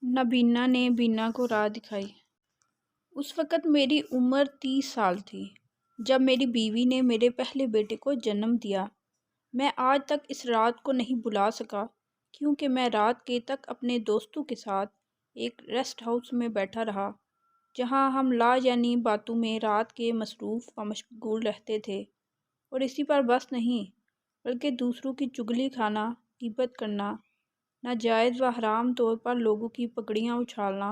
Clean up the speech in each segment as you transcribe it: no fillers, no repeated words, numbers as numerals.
نابینا نے بینا کو راہ دکھائی۔ اس وقت میری عمر 30 سال تھی جب میری بیوی نے میرے پہلے بیٹے کو جنم دیا۔ میں آج تک اس رات کو نہیں بھلا سکا کیونکہ میں رات کے تک اپنے دوستوں کے ساتھ ایک ریسٹ ہاؤس میں بیٹھا رہا جہاں ہم لا یعنی باتوں میں رات کے مصروف و مشغول رہتے تھے، اور اسی پر بس نہیں بلکہ دوسروں کی چگلی کھانا، غیبت کرنا، ناجائز و حرام طور پر لوگوں کی پگڑیاں اچھالنا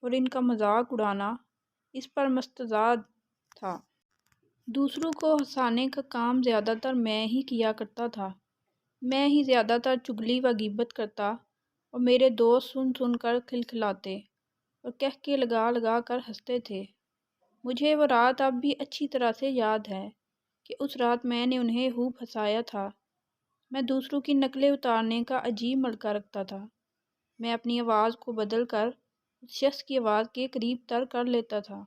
اور ان کا مذاق اڑانا اس پر مستعد تھا۔ دوسروں کو ہنسانے کا کام زیادہ تر میں ہی کیا کرتا تھا۔ میں ہی زیادہ تر چگلی و غیبت کرتا اور میرے دوست سن سن کر کھلکھلاتے اور کہکے لگا لگا کر ہنستے تھے۔ مجھے وہ رات اب بھی اچھی طرح سے یاد ہے کہ اس رات میں نے انہیں خوب ہنسایا تھا۔ میں دوسروں کی نقلیں اتارنے کا عجیب ملکہ رکھتا تھا۔ میں اپنی آواز کو بدل کر اس شخص کی آواز کے قریب تر کر لیتا تھا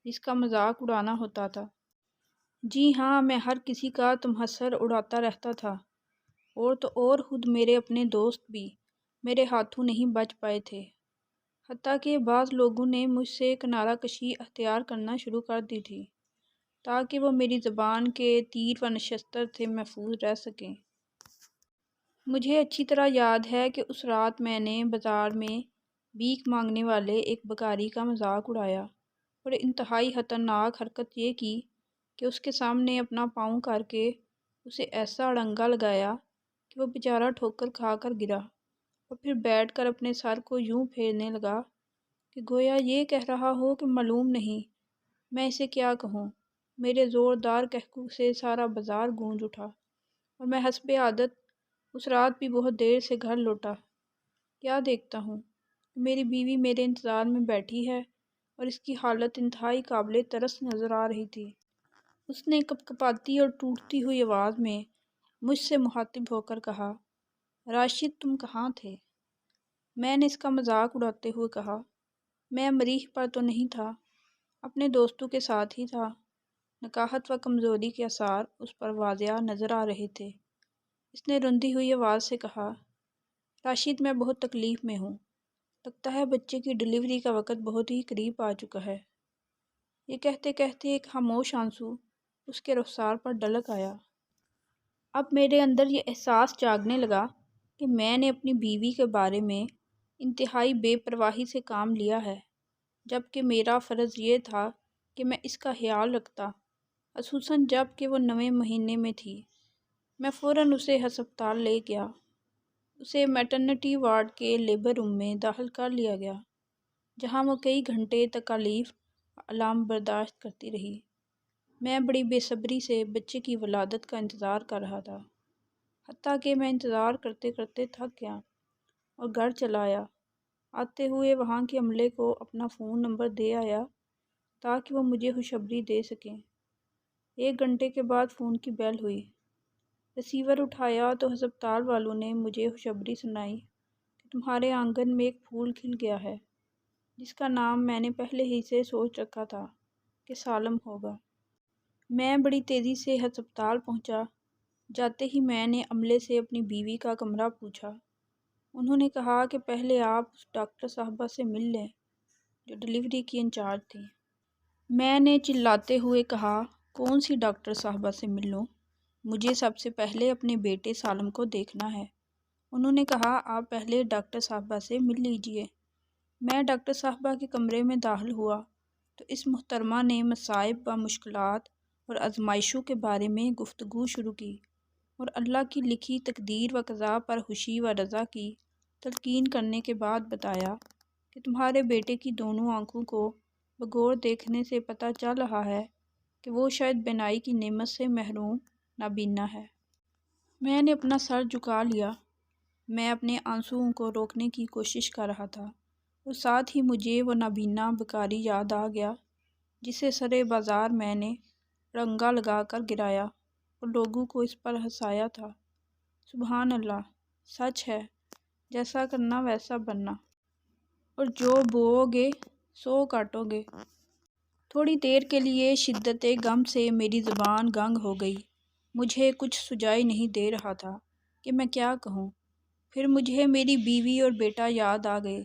جس کا مذاق اڑانا ہوتا تھا۔ جی ہاں، میں ہر کسی کا تمہسر اڑاتا رہتا تھا، اور تو اور خود میرے اپنے دوست بھی میرے ہاتھوں نہیں بچ پائے تھے۔ حتیٰ کہ بعض لوگوں نے مجھ سے کنارہ کشی اختیار کرنا شروع کر دی تھی تاکہ وہ میری زبان کے تیر و نشستر سے محفوظ رہ سکیں۔ مجھے اچھی طرح یاد ہے کہ اس رات میں نے بازار میں بھیک مانگنے والے ایک بھکاری کا مذاق اڑایا اور انتہائی خطرناک حرکت یہ کی کہ اس کے سامنے اپنا پاؤں کر کے اسے ایسا اڑنگا لگایا کہ وہ بیچارہ ٹھوکر کھا کر گرا اور پھر بیٹھ کر اپنے سر کو یوں پھیرنے لگا کہ گویا یہ کہہ رہا ہو کہ معلوم نہیں میں اسے کیا کہوں۔ میرے زوردار کہکوں سے سارا بازار گونج اٹھا اور میں حسب عادت اس رات بھی بہت دیر سے گھر لوٹا۔ کیا دیکھتا ہوں کہ میری بیوی میرے انتظار میں بیٹھی ہے اور اس کی حالت انتہائی قابل ترس نظر آ رہی تھی۔ اس نے کپکپاتی اور ٹوٹتی ہوئی آواز میں مجھ سے مخاطب ہو کر کہا، راشد تم کہاں تھے؟ میں نے اس کا مذاق اڑاتے ہوئے کہا، میں مریخ پر تو نہیں تھا، اپنے دوستوں کے ساتھ ہی تھا۔ نکاہت و کمزوری کے آثار اس پر واضح نظر آ رہے تھے۔ اس نے رندی ہوئی آواز سے کہا، راشد میں بہت تکلیف میں ہوں، لگتا ہے بچے کی ڈلیوری کا وقت بہت ہی قریب آ چکا ہے۔ یہ کہتے کہتے ایک خاموش آنسو اس کے رخسار پر ڈلک آیا۔ اب میرے اندر یہ احساس جاگنے لگا کہ میں نے اپنی بیوی کے بارے میں انتہائی بے پرواہی سے کام لیا ہے، جبکہ میرا فرض یہ تھا کہ میں اس کا خیال رکھتا، خصوصاً جب کہ وہ 9ویں مہینے میں تھی۔ میں فوراً اسے ہسپتال لے گیا۔ اسے میٹرنٹی وارڈ کے لیبر روم میں داخل کر لیا گیا جہاں وہ کئی گھنٹے تکالیف و آلام برداشت کرتی رہی۔ میں بڑی بے صبری سے بچے کی ولادت کا انتظار کر رہا تھا، حتیٰ کہ میں انتظار کرتے کرتے تھک گیا اور گھر چلا آیا۔ آتے ہوئے وہاں کے عملے کو اپنا فون نمبر دے آیا تاکہ وہ مجھے خوشخبری دے سکیں۔ 1 گھنٹے کے بعد فون کی بیل ہوئی۔ ریسیور اٹھایا تو ہسپتال والوں نے مجھے خوشخبری سنائی کہ تمہارے آنگن میں ایک پھول کھل گیا ہے جس کا نام میں نے پہلے ہی سے سوچ رکھا تھا کہ سالم ہوگا۔ میں بڑی تیزی سے ہسپتال پہنچا۔ جاتے ہی میں نے عملے سے اپنی بیوی کا کمرہ پوچھا۔ انہوں نے کہا کہ پہلے آپ اس ڈاکٹر صاحبہ سے مل لیں جو ڈلیوری کی انچارج تھی۔ میں نے چلاتے ہوئے کہا، کون سی ڈاکٹر صاحبہ سے مل لوں؟ مجھے سب سے پہلے اپنے بیٹے سالم کو دیکھنا ہے۔ انہوں نے کہا، آپ پہلے ڈاکٹر صاحبہ سے مل لیجئے۔ میں ڈاکٹر صاحبہ کے کمرے میں داخل ہوا تو اس محترمہ نے مصائب و مشکلات اور آزمائشوں کے بارے میں گفتگو شروع کی اور اللہ کی لکھی تقدیر و قضا پر خوشی و رضا کی تلقین کرنے کے بعد بتایا کہ تمہارے بیٹے کی دونوں آنکھوں کو بغور دیکھنے سے پتہ چل رہا ہے کہ وہ شاید بینائی کی نعمت سے محروم نابینا ہے۔ میں نے اپنا سر جھکا لیا۔ میں اپنے آنسوؤں کو روکنے کی کوشش کر رہا تھا اور ساتھ ہی مجھے وہ نابینا بھکاری یاد آ گیا جسے سرے بازار میں نے رنگا لگا کر گرایا اور لوگوں کو اس پر ہنسایا تھا۔ سبحان اللہ، سچ ہے، جیسا کرنا ویسا بننا، اور جو بوؤ گے سو کاٹو گے۔ تھوڑی دیر کے لیے شدت غم سے میری زبان گنگ ہو گئی۔ مجھے کچھ سجائی نہیں دے رہا تھا کہ میں کیا کہوں۔ پھر مجھے میری بیوی اور بیٹا یاد آ گئے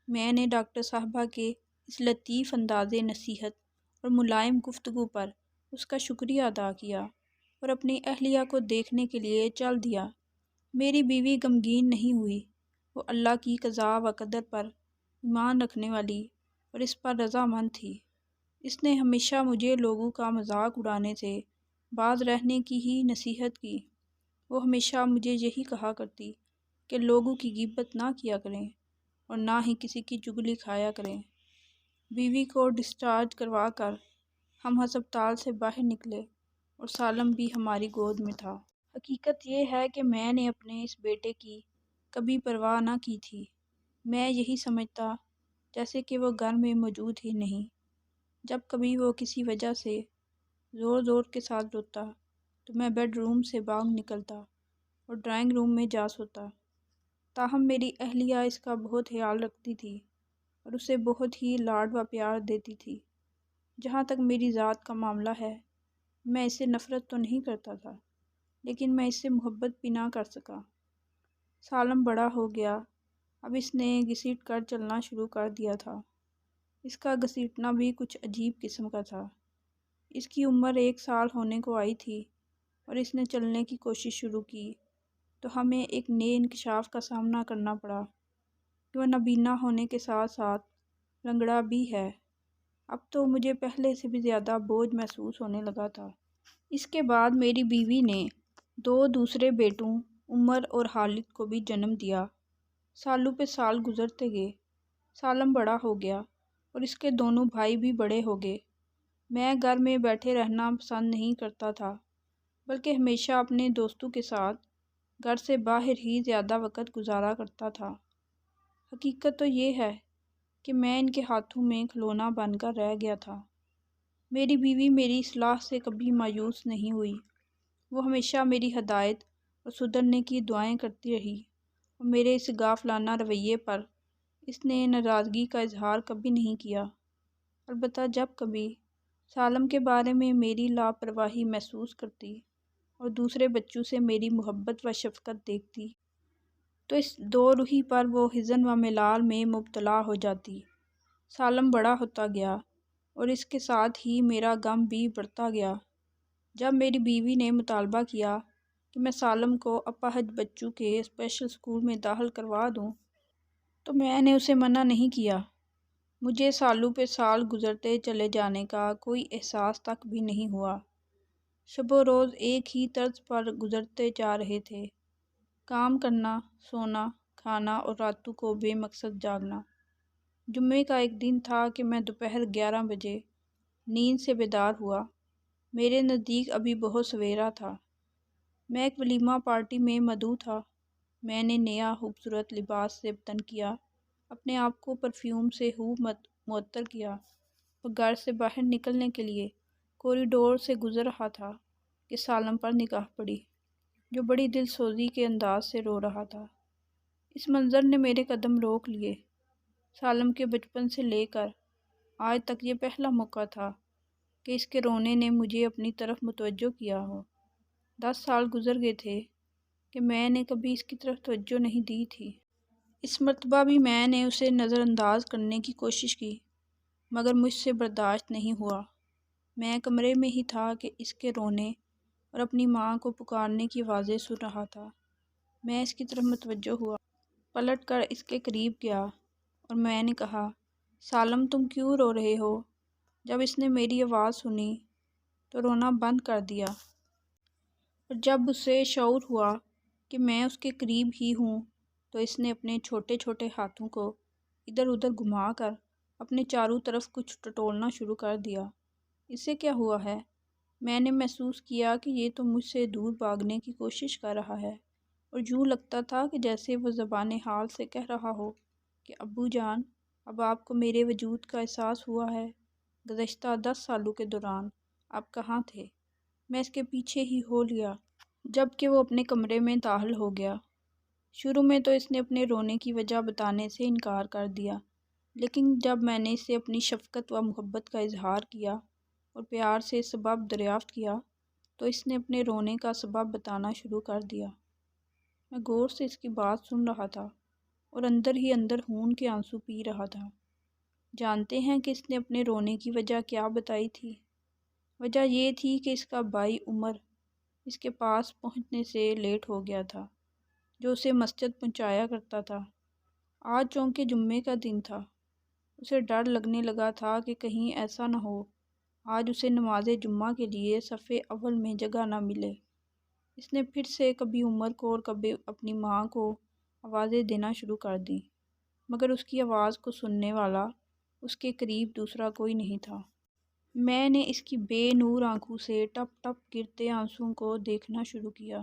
میں نے ڈاکٹر صاحبہ کے اس لطیف انداز نصیحت اور ملائم گفتگو پر اس کا شکریہ ادا کیا اور اپنی اہلیہ کو دیکھنے کے لیے چل دیا۔ میری بیوی غمگین نہیں ہوئی، وہ اللہ کی قضاء و قدر پر ایمان رکھنے والی اور اس پر رضامند تھی۔ اس نے ہمیشہ مجھے لوگوں کا مذاق اڑانے سے باز رہنے کی ہی نصیحت کی۔ وہ ہمیشہ مجھے یہی کہا کرتی کہ لوگوں کی غیبت نہ کیا کریں اور نہ ہی کسی کی چغلی کھایا کریں۔ بیوی کو ڈسچارج کروا کر ہم ہسپتال سے باہر نکلے اور سالم بھی ہماری گود میں تھا۔ حقیقت یہ ہے کہ میں نے اپنے اس بیٹے کی کبھی پرواہ نہ کی تھی۔ میں یہی سمجھتا جیسے کہ وہ گھر میں موجود ہی نہیں۔ جب کبھی وہ کسی وجہ سے زور زور کے ساتھ روتا تو میں بیڈ روم سے باہر نکلتا اور ڈرائنگ روم میں جا سوتا۔ تاہم میری اہلیہ اس کا بہت خیال رکھتی تھی اور اسے بہت ہی لاڈ و پیار دیتی تھی۔ جہاں تک میری ذات کا معاملہ ہے، میں اسے نفرت تو نہیں کرتا تھا، لیکن میں اس سے محبت بھی نہ کر سکا۔ سالم بڑا ہو گیا، اب اس نے گھسیٹ کر چلنا شروع کر دیا تھا۔ اس کا گھسیٹنا بھی کچھ عجیب قسم کا تھا۔ اس کی عمر 1 سال ہونے کو آئی تھی اور اس نے چلنے کی کوشش شروع کی تو ہمیں ایک نئے انکشاف کا سامنا کرنا پڑا کہ وہ نابینا ہونے کے ساتھ ساتھ لنگڑا بھی ہے۔ اب تو مجھے پہلے سے بھی زیادہ بوجھ محسوس ہونے لگا تھا۔ اس کے بعد میری بیوی نے 2 دوسرے بیٹوں عمر اور خالد کو بھی جنم دیا۔ سالوں پہ سال گزرتے گئے، سالم بڑا ہو گیا اور اس کے دونوں بھائی بھی بڑے ہو گئے۔ میں گھر میں بیٹھے رہنا پسند نہیں کرتا تھا، بلکہ ہمیشہ اپنے دوستوں کے ساتھ گھر سے باہر ہی زیادہ وقت گزارا کرتا تھا۔ حقیقت تو یہ ہے کہ میں ان کے ہاتھوں میں کھلونا بن کر رہ گیا تھا۔ میری بیوی میری اصلاح سے کبھی مایوس نہیں ہوئی۔ وہ ہمیشہ میری ہدایت اور سدھرنے کی دعائیں کرتی رہی اور میرے اس غافلانہ رویے پر اس نے ناراضگی کا اظہار کبھی نہیں کیا۔ البتہ جب کبھی سالم کے بارے میں میری لاپرواہی محسوس کرتی اور دوسرے بچوں سے میری محبت و شفقت دیکھتی تو اس دو روحی پر وہ حزن و ملال میں مبتلا ہو جاتی۔ سالم بڑا ہوتا گیا اور اس کے ساتھ ہی میرا غم بھی بڑھتا گیا۔ جب میری بیوی نے مطالبہ کیا کہ میں سالم کو اپاہج بچوں کے اسپیشل اسکول میں داخل کروا دوں تو میں نے اسے منع نہیں کیا۔ مجھے سالوں پہ سال گزرتے چلے جانے کا کوئی احساس تک بھی نہیں ہوا۔ شب و روز ایک ہی طرز پر گزرتے جا رہے تھے، کام کرنا، سونا، کھانا اور راتوں کو بے مقصد جاگنا۔ جمعے کا ایک دن تھا کہ میں دوپہر 11 بجے نیند سے بیدار ہوا۔ میرے نزدیک ابھی بہت سویرا تھا۔ میں ایک ولیمہ پارٹی میں مدعو تھا۔ میں نے نیا خوبصورت لباس سے تن کیا، اپنے آپ کو پرفیوم سے خوب معطر کیا اور گھر سے باہر نکلنے کے لیے کوریڈور سے گزر رہا تھا کہ سالم پر نگاہ پڑی، جو بڑی دل سوزی کے انداز سے رو رہا تھا۔ اس منظر نے میرے قدم روک لیے۔ سالم کے بچپن سے لے کر آج تک یہ پہلا موقع تھا کہ اس کے رونے نے مجھے اپنی طرف متوجہ کیا ہو۔ 10 سال گزر گئے تھے کہ میں نے کبھی اس کی طرف توجہ نہیں دی تھی۔ اس مرتبہ بھی میں نے اسے نظر انداز کرنے کی کوشش کی، مگر مجھ سے برداشت نہیں ہوا۔ میں کمرے میں ہی تھا کہ اس کے رونے اور اپنی ماں کو پکارنے کی آوازیں سن رہا تھا۔ میں اس کی طرف متوجہ ہوا، پلٹ کر اس کے قریب گیا اور میں نے کہا، سالم تم کیوں رو رہے ہو؟ جب اس نے میری آواز سنی تو رونا بند کر دیا اور جب اسے شعور ہوا کہ میں اس کے قریب ہی ہوں تو اس نے اپنے چھوٹے چھوٹے ہاتھوں کو ادھر ادھر گھما کر اپنے چاروں طرف کچھ ٹٹولنا شروع کر دیا۔ اسے کیا ہوا ہے؟ میں نے محسوس کیا کہ یہ تو مجھ سے دور بھاگنے کی کوشش کر رہا ہے اور یوں لگتا تھا کہ جیسے وہ زبان حال سے کہہ رہا ہو کہ ابو جان، اب آپ کو میرے وجود کا احساس ہوا ہے۔ گزشتہ 10 سالوں کے دوران آپ کہاں تھے؟ میں اس کے پیچھے ہی ہو لیا جب کہ وہ اپنے کمرے میں داخل ہو گیا۔ شروع میں تو اس نے اپنے رونے کی وجہ بتانے سے انکار کر دیا، لیکن جب میں نے اسے اپنی شفقت و محبت کا اظہار کیا اور پیار سے سبب دریافت کیا تو اس نے اپنے رونے کا سبب بتانا شروع کر دیا۔ میں غور سے اس کی بات سن رہا تھا اور اندر ہی اندر خون کے آنسو پی رہا تھا۔ جانتے ہیں کہ اس نے اپنے رونے کی وجہ کیا بتائی تھی؟ وجہ یہ تھی کہ اس کا بھائی عمر اس کے پاس پہنچنے سے لیٹ ہو گیا تھا، جو اسے مسجد پہنچایا کرتا تھا۔ آج چونکہ جمعے کا دن تھا، اسے ڈر لگنے لگا تھا کہ کہیں ایسا نہ ہو آج اسے نماز جمعہ کے لیے صف اول میں جگہ نہ ملے۔ اس نے پھر سے کبھی عمر کو اور کبھی اپنی ماں کو آوازیں دینا شروع کر دیں، مگر اس کی آواز کو سننے والا اس کے قریب دوسرا کوئی نہیں تھا۔ میں نے اس کی بے نور آنکھوں سے ٹپ ٹپ گرتے آنسوؤں کو دیکھنا شروع کیا،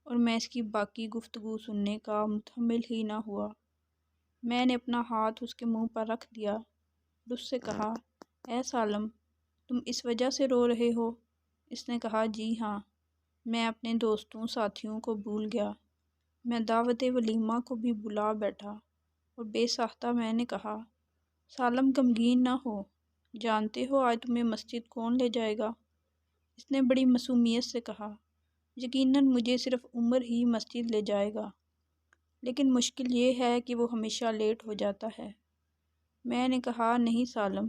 اور میں اس کی باقی گفتگو سننے کا متحمل ہی نہ ہوا۔ میں نے اپنا ہاتھ اس کے منہ پر رکھ دیا اور اس سے کہا، اے سالم، تم اس وجہ سے رو رہے ہو؟ اس نے کہا، جی ہاں، میں اپنے دوستوں ساتھیوں کو بھول گیا، میں دعوت ولیمہ کو بھی بھلا بیٹھا۔ اور بے ساختہ میں نے کہا، سالم غمگین نہ ہو، جانتے ہو آج تمہیں مسجد کون لے جائے گا؟ اس نے بڑی معصومیت سے کہا، یقیناً مجھے صرف عمر ہی مسجد لے جائے گا، لیکن مشکل یہ ہے کہ وہ ہمیشہ لیٹ ہو جاتا ہے۔ میں نے کہا، نہیں سالم،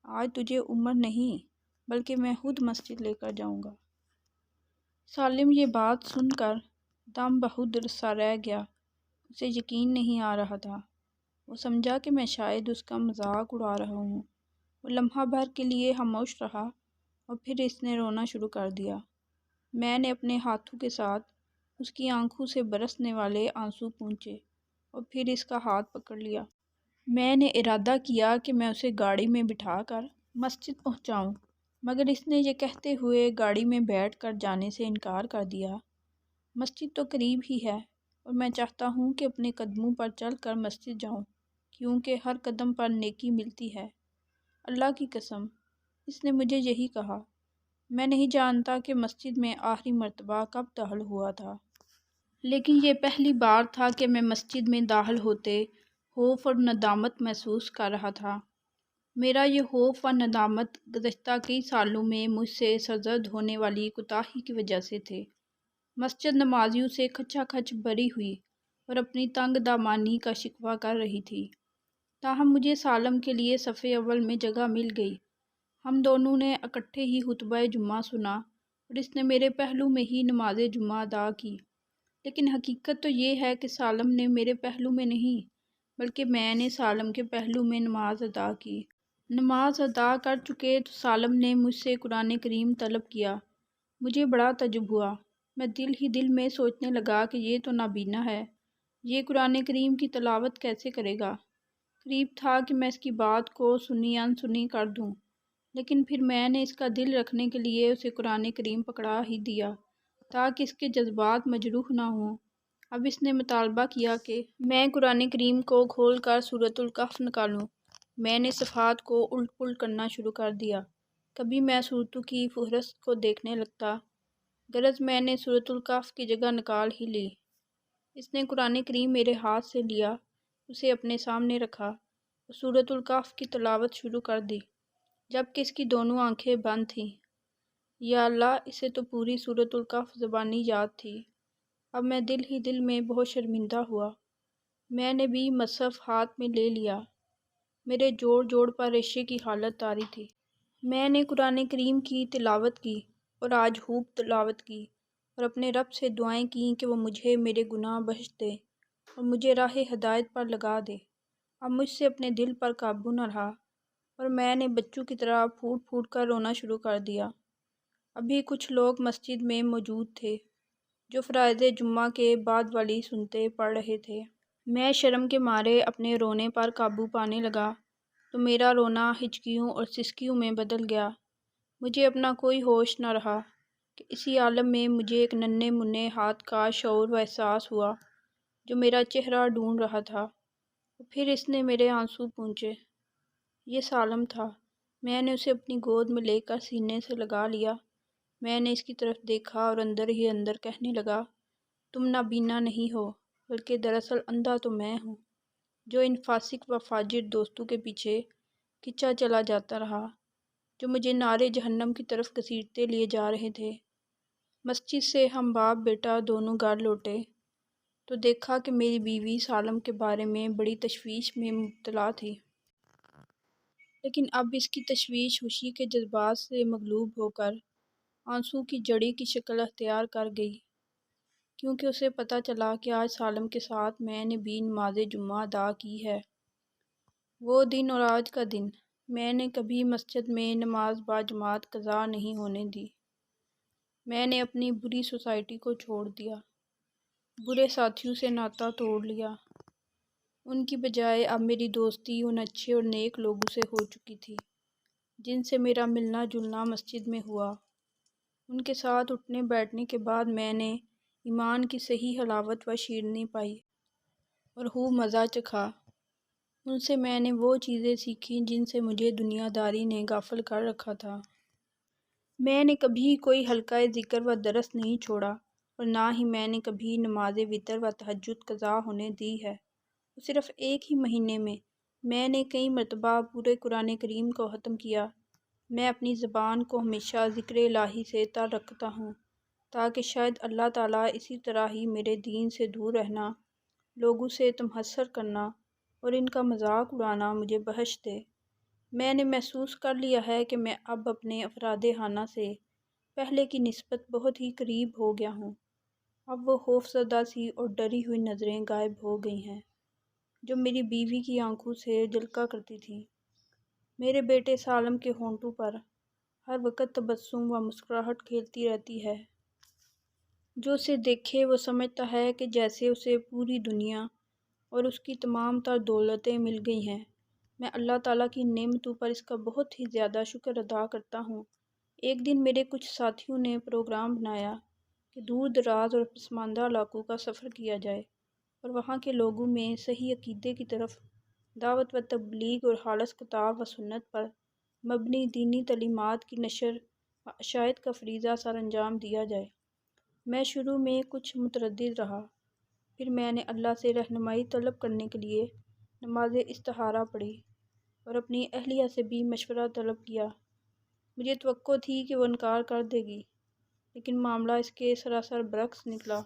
آج تجھے عمر نہیں بلکہ میں خود مسجد لے کر جاؤں گا۔ سالم یہ بات سن کر دم بہدر سا رہ گیا، اسے یقین نہیں آ رہا تھا۔ وہ سمجھا کہ میں شاید اس کا مذاق اڑا رہا ہوں۔ وہ لمحہ بھر کے لیے خاموش رہا اور پھر اس نے رونا شروع کر دیا۔ میں نے اپنے ہاتھوں کے ساتھ اس کی آنکھوں سے برسنے والے آنسو پونچھے اور پھر اس کا ہاتھ پکڑ لیا۔ میں نے ارادہ کیا کہ میں اسے گاڑی میں بٹھا کر مسجد پہنچاؤں، مگر اس نے یہ کہتے ہوئے گاڑی میں بیٹھ کر جانے سے انکار کر دیا۔ مسجد تو قریب ہی ہے اور میں چاہتا ہوں کہ اپنے قدموں پر چل کر مسجد جاؤں، کیونکہ ہر قدم پر نیکی ملتی ہے۔ اللہ کی قسم، اس نے مجھے یہی کہا۔ میں نہیں جانتا کہ مسجد میں آخری مرتبہ کب داخل ہوا تھا، لیکن یہ پہلی بار تھا کہ میں مسجد میں داخل ہوتے خوف اور ندامت محسوس کر رہا تھا۔ میرا یہ خوف و ندامت گزشتہ کئی سالوں میں مجھ سے سرزد ہونے والی کوتاہی کی وجہ سے تھے۔ مسجد نمازیوں سے کھچا کھچ بھری ہوئی اور اپنی تنگ دامانی کا شکوہ کر رہی تھی، تاہم مجھے سالم کے لیے صف اول میں جگہ مل گئی۔ ہم دونوں نے اکٹھے ہی خطبہ جمعہ سنا اور اس نے میرے پہلو میں ہی نماز جمعہ ادا کی، لیکن حقیقت تو یہ ہے کہ سالم نے میرے پہلو میں نہیں بلکہ میں نے سالم کے پہلو میں نماز ادا کی۔ نماز ادا کر چکے تو سالم نے مجھ سے قرآن کریم طلب کیا۔ مجھے بڑا تعجب ہوا۔ میں دل ہی دل میں سوچنے لگا کہ یہ تو نابینا ہے، یہ قرآن کریم کی تلاوت کیسے کرے گا؟ قریب تھا کہ میں اس کی بات کو سنی انسنی کر دوں، لیکن پھر میں نے اس کا دل رکھنے کے لیے اسے قرآن کریم پکڑا ہی دیا تاکہ اس کے جذبات مجروح نہ ہوں۔ اب اس نے مطالبہ کیا کہ میں قرآن کریم کو کھول کر سورۃ الکہف نکالوں۔ میں نے صفحات کو الٹ پلٹ کرنا شروع کر دیا۔ کبھی میں صورتوں کی فہرست کو دیکھنے لگتا، غرض میں نے سورۃ الکہف کی جگہ نکال ہی لی۔ اس نے قرآن کریم میرے ہاتھ سے لیا، اسے اپنے سامنے رکھا اور سورۃ الکہف کی تلاوت شروع کر دی، جبکہ اس کی دونوں آنکھیں بند تھیں۔ یا اللہ، اسے تو پوری سورۃ الکہف زبانی یاد تھی۔ اب میں دل ہی دل میں بہت شرمندہ ہوا۔ میں نے بھی مصحف ہاتھ میں لے لیا، میرے جوڑ جوڑ پر ریشے کی حالت طاری تھی۔ میں نے قرآن کریم کی تلاوت کی اور آج خوب تلاوت کی اور اپنے رب سے دعائیں کیں کہ وہ مجھے میرے گناہ بخش دے اور مجھے راہ ہدایت پر لگا دے۔ اب مجھ سے اپنے دل پر قابو نہ رہا اور میں نے بچوں کی طرح پھوٹ پھوٹ کر رونا شروع کر دیا۔ ابھی کچھ لوگ مسجد میں موجود تھے جو فرائض جمعہ کے بعد والی سنتیں پڑھ رہے تھے۔ میں شرم کے مارے اپنے رونے پر قابو پانے لگا تو میرا رونا ہچکیوں اور سسکیوں میں بدل گیا۔ مجھے اپنا کوئی ہوش نہ رہا کہ اسی عالم میں مجھے ایک ننھے منھے ہاتھ کا شعور و احساس ہوا جو میرا چہرہ ڈھونڈ رہا تھا، اور پھر اس نے میرے آنسو پونچھے۔ یہ سالم تھا۔ میں نے اسے اپنی گود میں لے کر سینے سے لگا لیا۔ میں نے اس کی طرف دیکھا اور اندر ہی اندر کہنے لگا، تم نابینا نہیں ہو بلکہ دراصل اندھا تو میں ہوں، جو ان فاسق و فاجر دوستوں کے پیچھے کھنچا چلا جاتا رہا جو مجھے نارے جہنم کی طرف گھسیٹتے لیے جا رہے تھے۔ مسجد سے ہم باپ بیٹا دونوں گھر لوٹے۔ تو دیکھا کہ میری بیوی سالم کے بارے میں بڑی تشویش میں مبتلا تھی، لیکن اب اس کی تشویش خوشی کے جذبات سے مغلوب ہو کر آنسو کی جڑی کی شکل اختیار کر گئی، کیونکہ اسے پتہ چلا کہ آج سالم کے ساتھ میں نے بھی نماز جمعہ ادا کی ہے۔ وہ دن اور آج کا دن میں نے کبھی مسجد میں نماز باجماعت قضا نہیں ہونے دی۔ میں نے اپنی بری سوسائٹی کو چھوڑ دیا، برے ساتھیوں سے ناطہ توڑ لیا۔ ان کی بجائے اب میری دوستی ان اچھے اور نیک لوگوں سے ہو چکی تھی جن سے میرا ملنا جلنا مسجد میں ہوا۔ ان کے ساتھ اٹھنے بیٹھنے کے بعد میں نے ایمان کی صحیح حلاوت و شیرینی پائی اور خوب مزہ چکھا۔ ان سے میں نے وہ چیزیں سیکھیں جن سے مجھے دنیا داری نے غافل کر رکھا تھا۔ میں نے کبھی کوئی حلقہ ذکر و درس نہیں چھوڑا اور نہ ہی میں نے کبھی نماز وتر و تہجد قضا ہونے دی ہے۔ صرف ایک ہی مہینے میں نے کئی مرتبہ پورے قرآن کریم کو ختم کیا۔ میں اپنی زبان کو ہمیشہ ذکر الہی سے تر رکھتا ہوں تاکہ شاید اللہ تعالیٰ اسی طرح ہی میرے دین سے دور رہنا، لوگوں سے تمہسر کرنا اور ان کا مذاق اڑانا مجھے بخش دے۔ میں نے محسوس کر لیا ہے کہ میں اب اپنے افراد خانہ سے پہلے کی نسبت بہت ہی قریب ہو گیا ہوں۔ اب وہ خوفزدہ سی اور ڈری ہوئی نظریں غائب ہو گئی ہیں جو میری بیوی کی آنکھوں سے جھلکا کرتی تھیں۔ میرے بیٹے سالم کے ہونٹوں پر ہر وقت تبسم و مسکراہٹ کھیلتی رہتی ہے۔ جو اسے دیکھے وہ سمجھتا ہے کہ جیسے اسے پوری دنیا اور اس کی تمام تر دولتیں مل گئی ہیں۔ میں اللہ تعالیٰ کی نعمتوں پر اس کا بہت ہی زیادہ شکر ادا کرتا ہوں۔ ایک دن میرے کچھ ساتھیوں نے پروگرام بنایا کہ دور دراز اور پسماندہ علاقوں کا سفر کیا جائے اور وہاں کے لوگوں میں صحیح عقیدے کی طرف دعوت و تبلیغ اور خالص کتاب و سنت پر مبنی دینی تعلیمات کی نشر و اشاعت کا فریضہ سر انجام دیا جائے۔ میں شروع میں کچھ متردد رہا، پھر میں نے اللہ سے رہنمائی طلب کرنے کے لیے نماز استخارہ پڑھی اور اپنی اہلیہ سے بھی مشورہ طلب کیا۔ مجھے توقع تھی کہ وہ انکار کر دے گی، لیکن معاملہ اس کے سراسر برعکس نکلا۔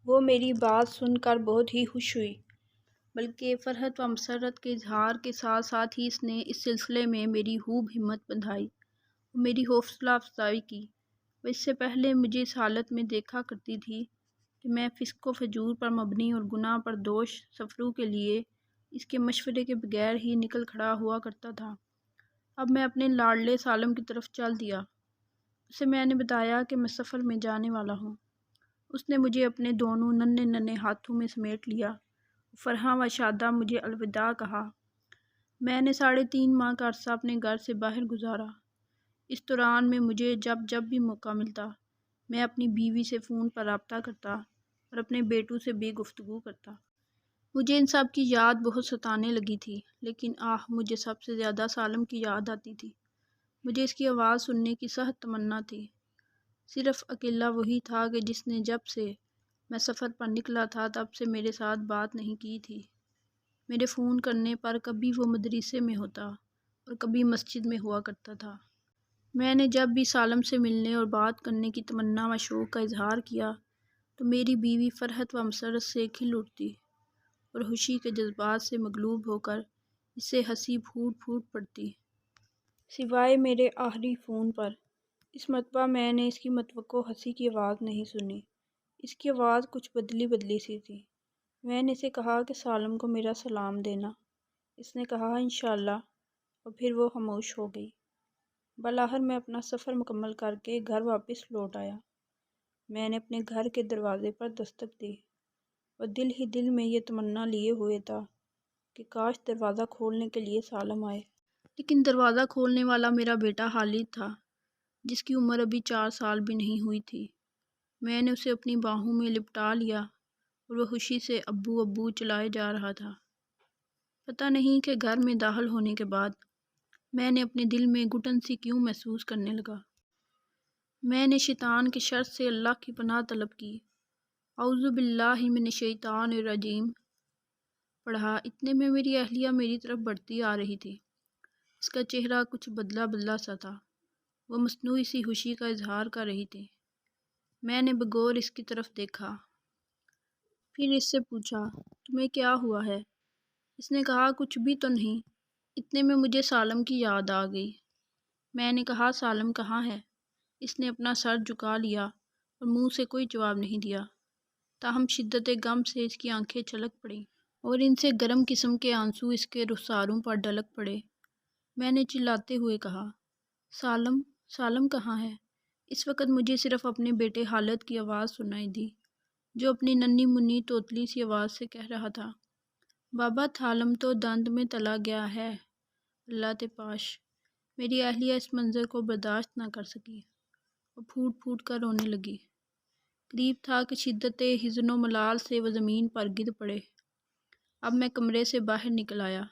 وہ میری بات سن کر بہت ہی خوش ہوئی، بلکہ فرحت و مسرت کے اظہار کے ساتھ ساتھ ہی اس نے اس سلسلے میں میری خوب ہمت بندھائی اور میری حوصلہ افزائی کی۔ وہ اس سے پہلے مجھے اس حالت میں دیکھا کرتی تھی کہ میں فسق و فجور پر مبنی اور گناہ پر دوش سفروں کے لیے اس کے مشورے کے بغیر ہی نکل کھڑا ہوا کرتا تھا۔ اب میں اپنے لاڈلے سالم کی طرف چل دیا۔ اسے میں نے بتایا کہ میں سفر میں جانے والا ہوں۔ اس نے مجھے اپنے دونوں ننھے ننھے ہاتھوں میں سمیٹ لیا، فرحاں و شاداب مجھے الوداع کہا۔ میں نے 3.5 ماہ کا عرصہ اپنے گھر سے باہر گزارا۔ اس دوران میں مجھے جب بھی موقع ملتا میں اپنی بیوی سے فون پر رابطہ کرتا اور اپنے بیٹوں سے بھی گفتگو کرتا۔ مجھے ان سب کی یاد بہت ستانے لگی تھی، لیکن مجھے سب سے زیادہ سالم کی یاد آتی تھی۔ مجھے اس کی آواز سننے کی سخت تمنا تھی۔ صرف اکیلا وہی تھا کہ جس نے جب سے میں سفر پر نکلا تھا تب سے میرے ساتھ بات نہیں کی تھی۔ میرے فون کرنے پر کبھی وہ مدرسے میں ہوتا اور کبھی مسجد میں ہوا کرتا تھا۔ میں نے جب بھی سالم سے ملنے اور بات کرنے کی تمنا و شوق کا اظہار کیا تو میری بیوی فرحت و مسرت سے کھل اٹھتی اور خوشی کے جذبات سے مغلوب ہو کر اس سے ہنسی پھوٹ پھوٹ پڑتی، سوائے میرے آخری فون پر۔ اس مرتبہ میں نے اس کی متوقع ہنسی کی آواز نہیں سنی۔ اس کی آواز کچھ بدلی بدلی سی تھی۔ میں نے اسے کہا کہ سالم کو میرا سلام دینا۔ اس نے کہا انشاءاللہ، اور پھر وہ خاموش ہو گئی۔ بالآخر میں اپنا سفر مکمل کر کے گھر واپس لوٹ آیا۔ میں نے اپنے گھر کے دروازے پر دستک دی اور دل ہی دل میں یہ تمنا لیے ہوئے تھا کہ کاش دروازہ کھولنے کے لیے سالم آئے۔ لیکن دروازہ کھولنے والا میرا بیٹا خالد تھا، جس کی عمر ابھی 4 سال بھی نہیں ہوئی تھی۔ میں نے اسے اپنی باہوں میں لپٹا لیا اور وہ خوشی سے ابو ابو چلائے جا رہا تھا۔ پتہ نہیں کہ گھر میں داخل ہونے کے بعد میں نے اپنے دل میں گھٹن سی کیوں محسوس کرنے لگا۔ میں نے شیطان کے شر سے اللہ کی پناہ طلب کی۔ اعوذ باللہ من الشیطان الرجیم پڑھا۔ اتنے میں میری اہلیہ میری طرف بڑھتی آ رہی تھی۔ اس کا چہرہ کچھ بدلا بدلا سا تھا۔ وہ مصنوعی سی خوشی کا اظہار کر رہی تھی۔ میں نے بغور اس کی طرف دیکھا، پھر اس سے پوچھا، تمہیں کیا ہوا ہے؟ اس نے کہا، کچھ بھی تو نہیں۔ اتنے میں مجھے سالم کی یاد آ گئی۔ میں نے کہا، سالم کہاں ہے؟ اس نے اپنا سر جھکا لیا اور منہ سے کوئی جواب نہیں دیا، تاہم شدت غم سے اس کی آنکھیں چھلک پڑیں اور ان سے گرم قسم کے آنسو اس کے رخساروں پر ڈلک پڑے۔ میں نے چلاتے ہوئے کہا، سالم، سالم کہاں ہے؟ اس وقت مجھے صرف اپنے بیٹے خالد کی آواز سنائی دی، جو اپنی ننھی منھی توتلی سی آواز سے کہہ رہا تھا، بابا تھالم تو دند میں تلا گیا ہے۔ اللہ تے پاش۔ میری اہلیہ اس منظر کو برداشت نہ کر سکی اور پھوٹ پھوٹ کر رونے لگی۔ قریب تھا کہ شدت حزن و ملال سے وہ زمین پر گر پڑے۔ اب میں کمرے سے باہر نکل آیا۔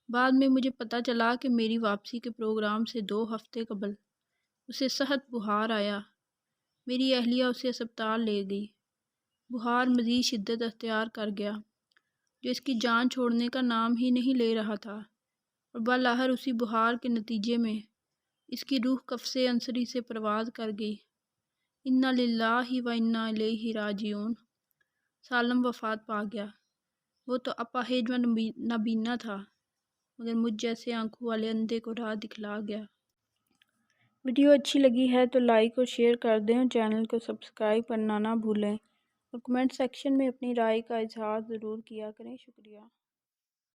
بعد میں مجھے پتہ چلا کہ میری واپسی کے پروگرام سے 2 ہفتے قبل اسے سخت بخار آیا۔ میری اہلیہ اسے اسپتال لے گئی۔ بخار مزید شدت اختیار کر گیا، جو اس کی جان چھوڑنے کا نام ہی نہیں لے رہا تھا، اور بالآخر اسی بخار کے نتیجے میں اس کی روح قفس عنصری سے پرواز کر گئی۔ انا للہ و انا الیہ راجعون۔ سالم وفات پا گیا۔ وہ تو اپاہج و نابینا تھا، مگر مجھ جیسے آنکھوں والے اندھے کو راہ دکھلا گیا۔ ویڈیو اچھی لگی ہے تو لائک اور شیئر کر دیں اور چینل کو سبسکرائب کرنا نہ بھولیں، اور کمنٹ سیکشن میں اپنی رائے کا اظہار ضرور کیا کریں۔ شکریہ۔